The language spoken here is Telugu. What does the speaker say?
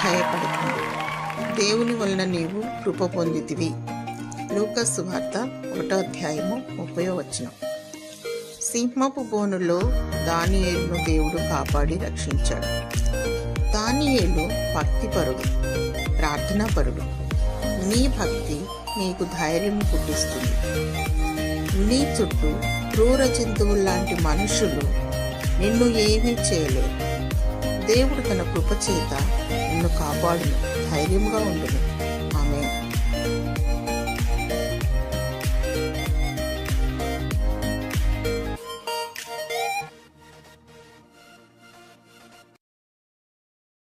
భయపడకుండు, దేవుని వలన నీవు కృప పొందితివి. లూకా సువార్త 1:30. సింహపు బోనులో దానియేలును దేవుడు కాపాడి రక్షించాడు. దానియేలు భక్తిపరుడు, ప్రార్థనాపరుడు. నీ భక్తి నీకు ధైర్యం పుట్టిస్తుంది. నీ చుట్టూ క్రూర జంతువుల్లాంటి మనుషులు నిన్ను ఏమీ చేయలేరు. దేవుడు తన కృప చేత నిన్ను కాపాడును. ధైర్యంగా ఉండును.